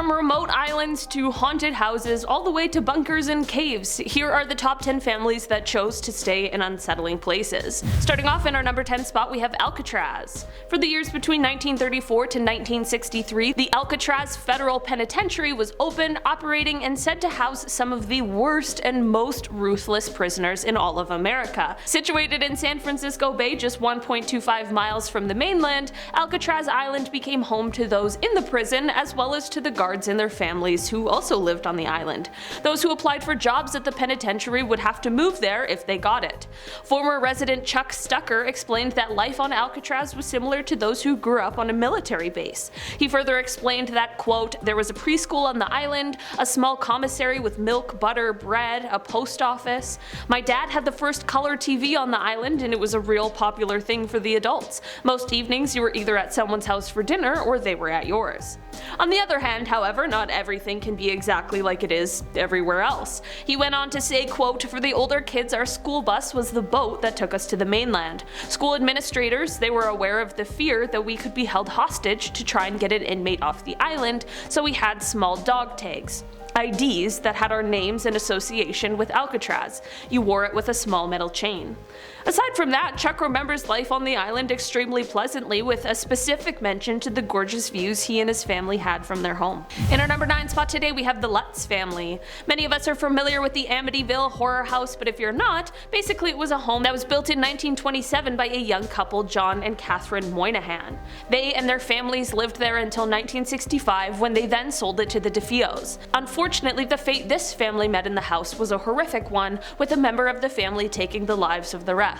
From remote islands to haunted houses, all the way to bunkers and caves, here are the top 10 families that chose to stay in unsettling places. Starting off in our number 10 spot, we have Alcatraz. For the years between 1934 to 1963, the Alcatraz Federal Penitentiary was open, operating, and said to house some of the worst and most ruthless prisoners in all of America. Situated in San Francisco Bay, just 1.25 miles from the mainland, Alcatraz Island became home to those in the prison as well as to the guards and their families who also lived on the island. Those who applied for jobs at the penitentiary would have to move there if they got it. Former resident Chuck Stucker explained that life on Alcatraz was similar to those who grew up on a military base. He further explained that, quote, "There was a preschool on the island, a small commissary with milk, butter, bread, a post office. My dad had the first color TV on the island and it was a real popular thing for the adults. Most evenings you were either at someone's house for dinner or they were at yours." On the other hand, however, not everything can be exactly like it is everywhere else. He went on to say, quote, "For the older kids, our school bus was the boat that took us to the mainland. School administrators, they were aware of the fear that we could be held hostage to try and get an inmate off the island, so we had small dog tags. IDs that had our names and association with Alcatraz. You wore it with a small metal chain." Aside from that, Chuck remembers life on the island extremely pleasantly, with a specific mention to the gorgeous views he and his family had from their home. In our number 9 spot today, we have the Lutz Family. Many of us are familiar with the Amityville horror house, but if you're not, basically it was a home that was built in 1927 by a young couple, John and Catherine Moynihan. They and their families lived there until 1965, when they then sold it to the DeFeos. Unfortunately, the fate this family met in the house was a horrific one, with a member of the family taking the lives of the rest.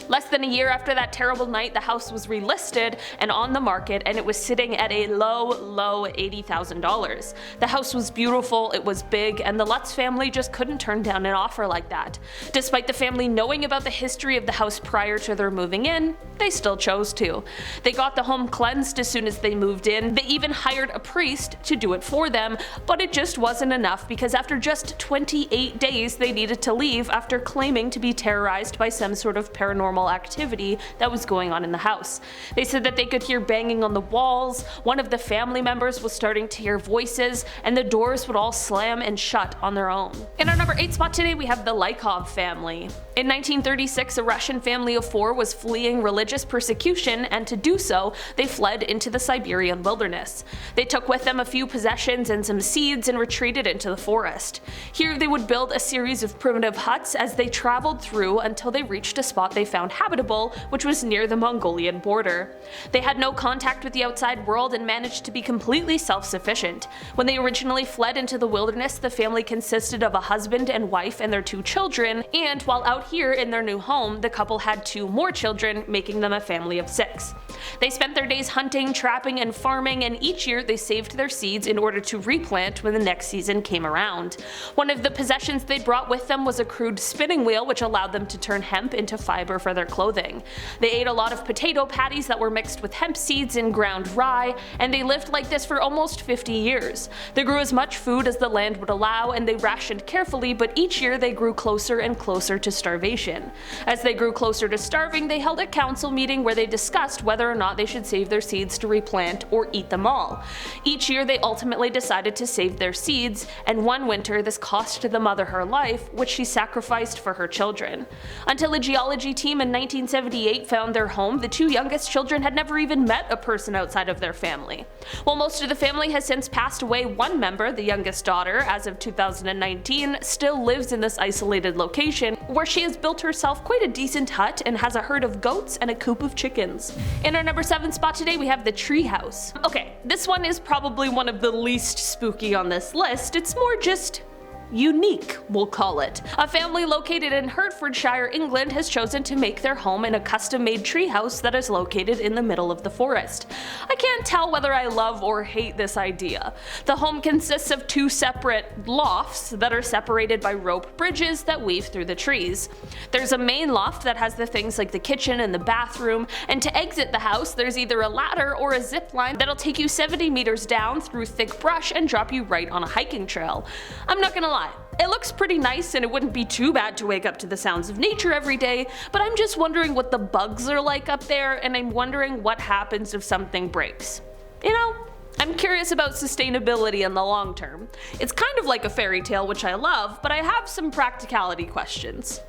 Less than a year after that terrible night, the house was relisted and on the market, and it was sitting at a low $80,000. The house was beautiful, it was big, and the Lutz family just couldn't turn down an offer like that. Despite the family knowing about the history of the house prior to their moving in, they still chose to. They got the home cleansed as soon as they moved in. They even hired a priest to do it for them, but it just wasn't enough, because after just 28 days they needed to leave after claiming to be terrorized by some sort of paranormal activity that was going on in the house. They said that they could hear banging on the walls, one of the family members was starting to hear voices, and the doors would all slam and shut on their own. In our number 8 spot today, we have the Lykov family. In 1936, a Russian family of 4 was fleeing religious persecution, and to do so, they fled into the Siberian wilderness. They took with them a few possessions and some seeds and retreated into the forest. Here they would build a series of primitive huts as they traveled through until they reached a spot they found habitable, which was near the Mongolian border. They had no contact with the outside world and managed to be completely self-sufficient. When they originally fled into the wilderness, the family consisted of a husband and wife and their 2 children, and while out here in their new home, the couple had 2 more children, making them a family of 6. They spent their days hunting, trapping, and farming, and each year they saved their seeds in order to replant when the next season came around. One of the possessions they brought with them was a crude spinning wheel, which allowed them to turn hemp into fiber for their clothing. They ate a lot of potato patties that were mixed with hemp seeds and ground rye, and they lived like this for almost 50 years. They grew as much food as the land would allow, and they rationed carefully, but each year they grew closer and closer to starvation. As they grew closer to starving, they held a council meeting where they discussed whether or not they should save their seeds to replant or eat them all. Each year they ultimately decided to save their seeds, and one winter this cost the mother her life, which she sacrificed for her children. Until a geology team in 1978 found their home, the 2 youngest children had never even met a person outside of their family. While most of the family has since passed away, one member, the youngest daughter, as of 2019, still lives in this isolated location, where she has built herself quite a decent hut and has a herd of goats and a coop of chickens. In our number 7 spot today, we have the Treehouse. Okay, this one is probably one of the least spooky on this list. It's more just unique, we'll call it. A family located in Hertfordshire, England has chosen to make their home in a custom-made treehouse that is located in the middle of the forest. I can't tell whether I love or hate this idea. The home consists of 2 separate lofts that are separated by rope bridges that weave through the trees. There's a main loft that has the things like the kitchen and the bathroom, and to exit the house there's either a ladder or a zip line that'll take you 70 meters down through thick brush and drop you right on a hiking trail. I'm not gonna lie, it looks pretty nice and it wouldn't be too bad to wake up to the sounds of nature every day, but I'm just wondering what the bugs are like up there, and I'm wondering what happens if something breaks. You know, I'm curious about sustainability in the long term. It's kind of like a fairy tale, which I love, but I have some practicality questions.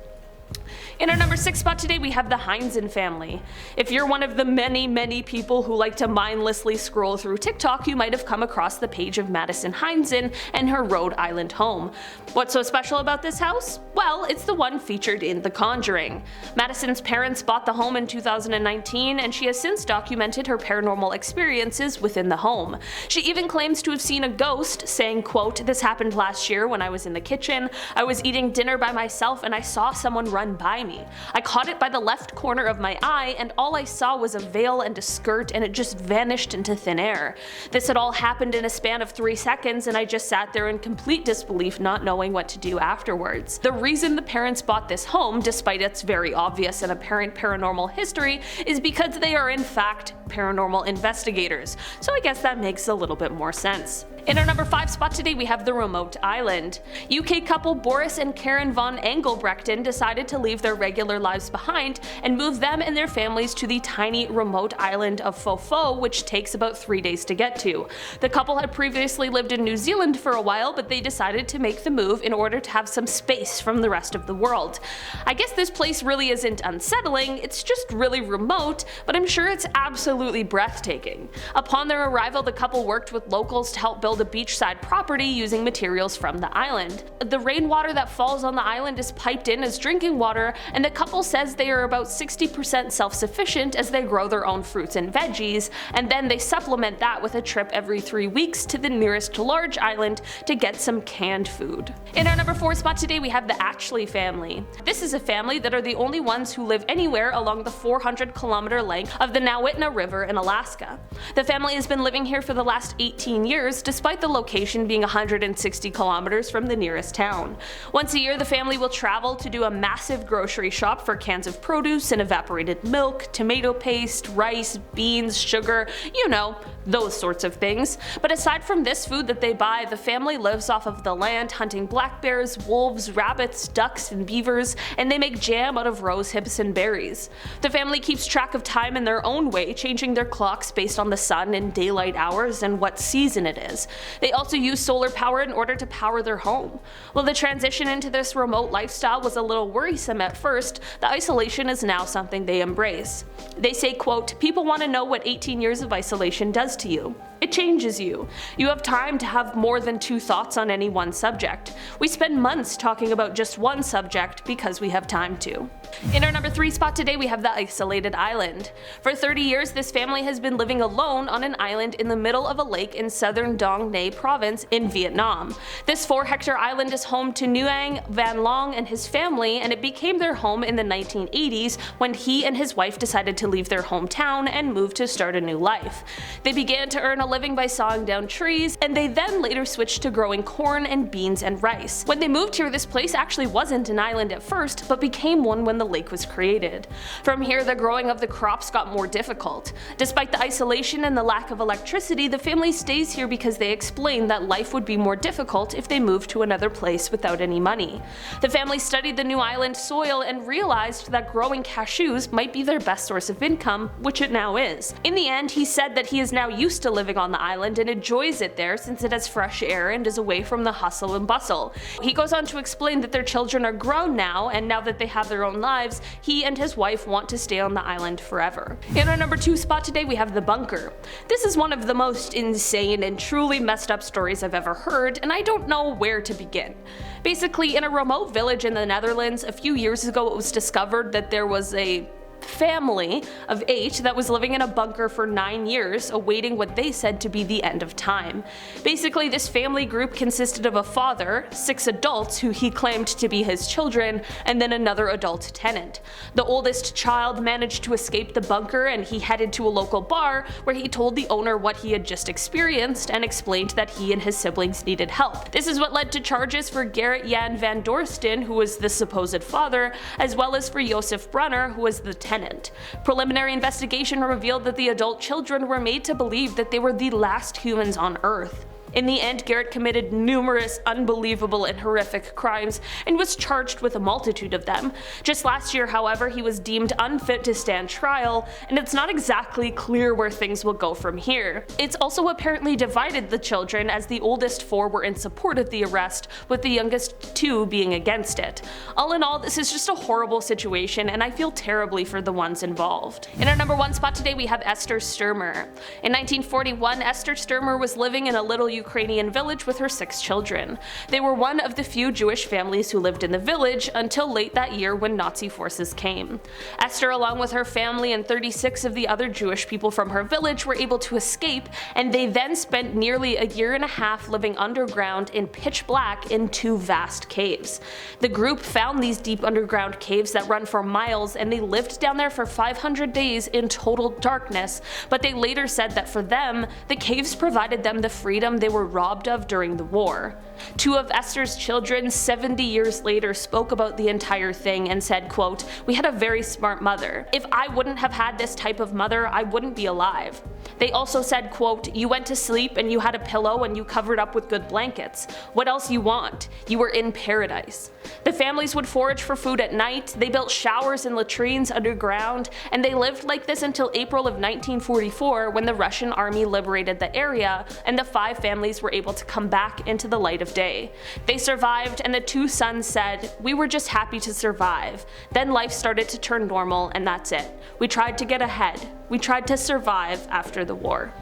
In our number 6 spot today, we have the Heinzen family. If you're one of the many people who like to mindlessly scroll through TikTok, you might have come across the page of Madison Heinzen and her Rhode Island home. What's so special about this house? Well, it's the one featured in The Conjuring. Madison's parents bought the home in 2019, and she has since documented her paranormal experiences within the home. She even claims to have seen a ghost, saying, quote, "This happened last year when I was in the kitchen. I was eating dinner by myself and I saw someone run by me. I caught it by the left corner of my eye, and all I saw was a veil and a skirt, and it just vanished into thin air. This had all happened in a span of 3 seconds, and I just sat there in complete disbelief, not knowing what to do afterwards." The reason the parents bought this home, despite its very obvious and apparent paranormal history, is because they are in fact paranormal investigators, so I guess that makes a little bit more sense. In our number 5 spot today, we have the remote island. UK couple Boris and Karen von Engelbrechten decided to leave their regular lives behind and move them and their families to the tiny remote island of Fofo, which takes about 3 days to get to. The couple had previously lived in New Zealand for a while, but they decided to make the move in order to have some space from the rest of the world. I guess this place really isn't unsettling, it's just really remote, but I'm sure it's absolutely breathtaking. Upon their arrival, the couple worked with locals to help build a beachside property using materials from the island. The rainwater that falls on the island is piped in as drinking water, and the couple says they are about 60% self-sufficient as they grow their own fruits and veggies, and then they supplement that with a trip every 3 weeks to the nearest large island to get some canned food. In our number 4 spot today, we have the Atchley family. This is a family that are the only ones who live anywhere along the 400-kilometer length of the Nowitna River in Alaska. The family has been living here for the last 18 years, despite the location being 160 kilometers from the nearest town. Once a year, the family will travel to do a massive grocery shop for cans of produce and evaporated milk, tomato paste, rice, beans, sugar, you know, those sorts of things. But aside from this food that they buy, the family lives off of the land, hunting black bears, wolves, rabbits, ducks, and beavers, and they make jam out of rose hips and berries. The family keeps track of time in their own way, changing their clocks based on the sun and daylight hours and what season it is. They also use solar power in order to power their home. While the transition into this remote lifestyle was a little worrisome at first, the isolation is now something they embrace. They say, quote, "People want to know what 18 years of isolation does to you. It changes you. You have time to have more than 2 thoughts on any one subject. We spend months talking about just one subject because we have time to." In our number 3 spot today, we have the isolated island. For 30 years, this family has been living alone on an island in the middle of a lake in southern Dong Nay province in Vietnam. This 4-hectare island is home to Nguyen Van Long and his family, and it became their home in the 1980s when he and his wife decided to leave their hometown and move to start a new life. They began to earn a living by sawing down trees, and they then later switched to growing corn and beans and rice. When they moved here, this place actually wasn't an island at first, but became one when the lake was created. From here, the growing of the crops got more difficult. Despite the isolation and the lack of electricity, the family stays here because they explain that life would be more difficult if they moved to another place without any money. The family studied the new island soil and realized that growing cashews might be their best source of income, which it now is. In the end, he said that he is now used to living on the island and enjoys it there since it has fresh air and is away from the hustle and bustle. He goes on to explain that their children are grown now, and now that they have their own lives, he and his wife want to stay on the island forever. In our number 2 spot today, we have the bunker. This is one of the most insane and truly messed up stories I've ever heard, and I don't know where to begin. Basically, in a remote village in the Netherlands, a few years ago it was discovered that there was a family of 8 that was living in a bunker for 9 years, awaiting what they said to be the end of time. Basically, this family group consisted of a father, 6 adults who he claimed to be his children, and then another adult tenant. The oldest child managed to escape the bunker, and he headed to a local bar where he told the owner what he had just experienced and explained that he and his siblings needed help. This is what led to charges for Gerrit Jan van Dorsten, who was the supposed father, as well as for Josef Brunner, who was the tenant. Preliminary investigation revealed that the adult children were made to believe that they were the last humans on Earth. In the end, Garrett committed numerous unbelievable and horrific crimes and was charged with a multitude of them. Just last year, however, he was deemed unfit to stand trial, and it's not exactly clear where things will go from here. It's also apparently divided the children, as the oldest 4 were in support of the arrest, with the youngest 2 being against it. All in all, this is just a horrible situation, and I feel terribly for the ones involved. In our number 1 spot today, we have Esther Stermer. In 1941, Esther Stermer was living in a little Ukrainian village with her 6 children. They were one of the few Jewish families who lived in the village until late that year when Nazi forces came. Esther, along with her family and 36 of the other Jewish people from her village, were able to escape, and they then spent nearly a year and a half living underground in pitch black in 2 vast caves. The group found these deep underground caves that run for miles, and they lived down there for 500 days in total darkness, but they later said that for them, the caves provided them the freedom they were robbed of during the war. 2 of Esther's children, 70 years later, spoke about the entire thing and said, quote, "We had a very smart mother. If I wouldn't have had this type of mother, I wouldn't be alive." They also said, quote, "You went to sleep and you had a pillow and you covered up with good blankets. What else you want? You were in paradise." The families would forage for food at night, they built showers and latrines underground, and they lived like this until April of 1944, when the Russian army liberated the area and the 5 families were able to come back into the light of day. They survived, and the 2 sons said, "We were just happy to survive. Then life started to turn normal, and that's it. We tried to get ahead. We tried to survive after the war."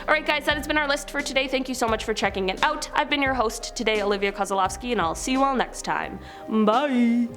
Alright guys, that has been our list for today. Thank you so much for checking it out. I've been your host today, Olivia Kozolowski, and I'll see you all next time. Bye!